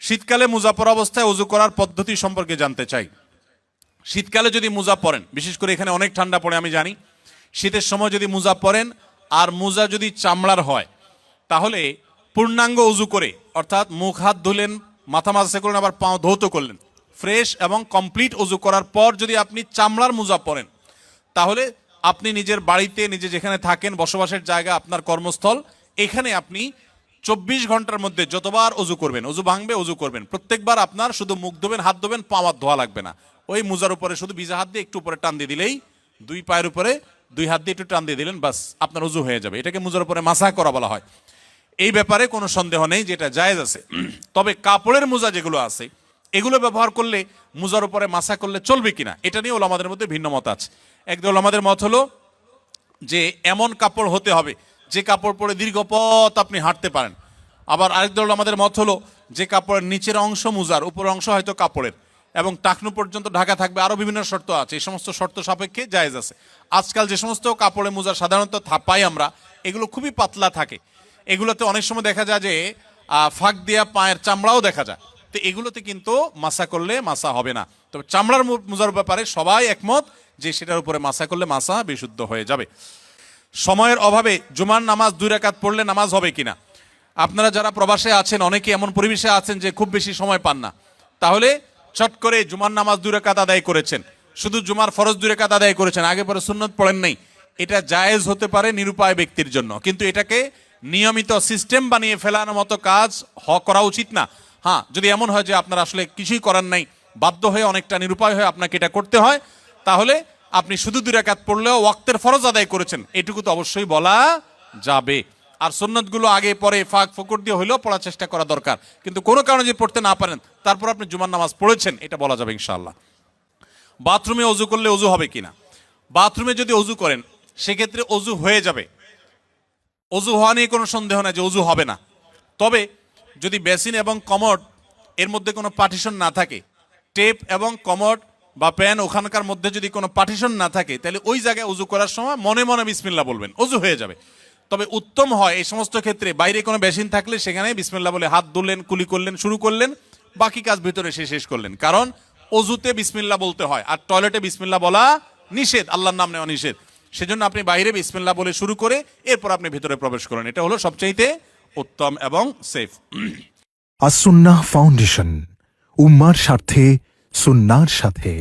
শীতকালে মোজা পরা অবস্থায় ওযু করার পদ্ধতি সম্পর্কে জানতে চাই। শীতকালে যদি মোজা পরেন, বিশেষ করে এখানে অনেক ঠান্ডা পড়ে আমি জানি, শীতের সময় যদি মোজা পরেন আর মোজা যদি চামড়ার হয়, তাহলে পূর্ণাঙ্গ ওযু করে, অর্থাৎ মুখ হাত ধুলেন, মাথা মাসে করলেন, আবার পাও ধৌত করলেন, ফ্রেশ এবং কমপ্লিট ওযু করার পর যদি আপনি চামড়ার মোজা পরেন, তাহলে আপনি নিজের বাড়িতে, নিজে যেখানে থাকেন, বসবাসের জায়গা, আপনার কর্মস্থল, এখানে আপনি 24 ঘন্টার মধ্যে যতবার ওযু করবেন, ওযু ভাঙবে, ওযু করবেন, প্রত্যেকবার আপনার শুধু মুখ ধোবেন, হাত ধোবেন, পা হাত ধোয়া লাগবে না। ওই মোজার উপরে শুধু ভিজা হাত দিয়ে একটু উপরে টান দিয়ে দিলেই, দুই পায়ের উপরে দুই হাত দিয়ে একটু টান দিয়ে দিলেন, বাস আপনার ওযু হয়ে যাবে। এটাকে মোজার উপরে মাসাহ করা বলা হয়। এই ব্যাপারে কোনো সন্দেহ নেই যে এটা জায়েজ আছে। তবে কাপড়ের মোজা যেগুলো আছে, এগুলো ব্যবহার করলে মোজার উপরে মাসাহ করলে চলবে কিনা, এটা নিয়ে ওলামাদের মধ্যে ভিন্ন মত আছে। একদল ওলামাদের মত হলো যে এমন কাপড় হতে হবে যে কাপড় পরে দীর্ঘ পথ আপনি হাঁটতে পারেন। আবার আরেক দল আমাদের মত হলো যে কাপড়ের নিচের অংশ মোজার, উপরের অংশ হয়তো কাপড়ের, এবং টাকনু পর্যন্ত ঢাকা থাকবে। আরো বিভিন্ন শর্ত আছে, এই সমস্ত শর্ত সাপেক্ষে জায়েজ আছে। আজকাল যে সমস্ত কাপড়ের মোজা সাধারণত পাই আমরা, এগুলো খুবই পাতলা থাকে। এগুলোতে অনেক সময় দেখা যায় যে ফাঁক দিয়া পায়ের চামড়াও দেখা যায়। তো এগুলোতে কিন্তু মাসা করলে মাসা হবে না। তবে চামড়ার মোজার ব্যাপারে সবাই একমত যে সেটার উপরে মাসা করলে মাসা বিশুদ্ধ হয়ে যাবে। সময়ের অভাবে জুমার নামাজ 2 রাকাত পড়লে নামাজ হবে কিনা? আপনারা যারা প্রবাসে আছেন, অনেকে এমন পরিবেশে আছেন যে খুব বেশি সময় পান না, তাহলে চট করে জুমার নামাজ 2 রাকাত আদায় করেছেন, শুধু জুমার ফরজ 2 রাকাত আদায় করেছেন, আগে পরে সুন্নত পড়েন নাই, এটা জায়েজ হতে পারে নিরুপায় ব্যক্তির জন্য, কিন্তু এটাকে নিয়মিত সিস্টেম বানিয়ে ফেলানোর মতো কাজ করা উচিত না। হ্যাঁ, যদি এমন হয় যে আপনার আসলে কিছুই করার নাই, বাধ্য হয়ে অনেকটা নিরুপায় হয়ে আপনাকে এটা করতে হয়, তাহলে আপনি শুধু 2 রাকাত পড়লেও ওয়াক্তের ফরজ আদায় করেছেন, এটুকু তো অবশ্যই বলা যাবে। আর সুন্নতগুলো আগে পরে ফাঁক ফকর দিয়ে হইলেও পড়ার চেষ্টা করা দরকার, কিন্তু কোনো কারণে যদি পড়তে না পারেন তারপর আপনি জুমার নামাজ পড়েছেন, এটা বলা যাবে ইনশাআল্লাহ। বাথরুমে ওযু করলে ওযু হবে কিনা? বাথরুমে যদি ওযু করেন সেক্ষেত্রে ওযু হয়ে যাবে, ওযু হওয়া নিয়ে কোনো সন্দেহ নাই যে ওযু হবে না। তবে যদি বেসিন এবং কমোড এর মধ্যে কোনো পার্টিশন না থাকে, টেপ এবং কমোড বা প্যান ওখানকার মধ্যে যদি কোনো পার্টিশন না থাকে, তাহলে ওই জায়গায় ওযু করার সময় মনে মনে বিসমিল্লাহ বলবেন, ওযু হয়ে যাবে। তবে উত্তম হয় এই সমস্ত ক্ষেত্রে বাইরে কোনো বেসিন থাকলে সেখানে বিসমিল্লাহ বলে হাত ধুলেন, কুলি করলেন, শুরু করলেন, বাকি কাজ ভিতরে শেষ করলেন। কারণ ওযুতে বিসমিল্লাহ বলতে হয়, আর টয়লেটে বিসমিল্লাহ বলা নিষেধ, আল্লাহর নাম নেওয়া নিষেধ। সেজন্য আপনি বাইরে বিসমিল্লাহ বলে শুরু করে এরপর আপনি ভিতরে প্রবেশ করেন, এটা হলো সবচাইতে উত্তম এবং সেফ। আস-সুন্নাহ ফাউন্ডেশন, উম্মার স্বার্থে সুন্নাহর সাথে।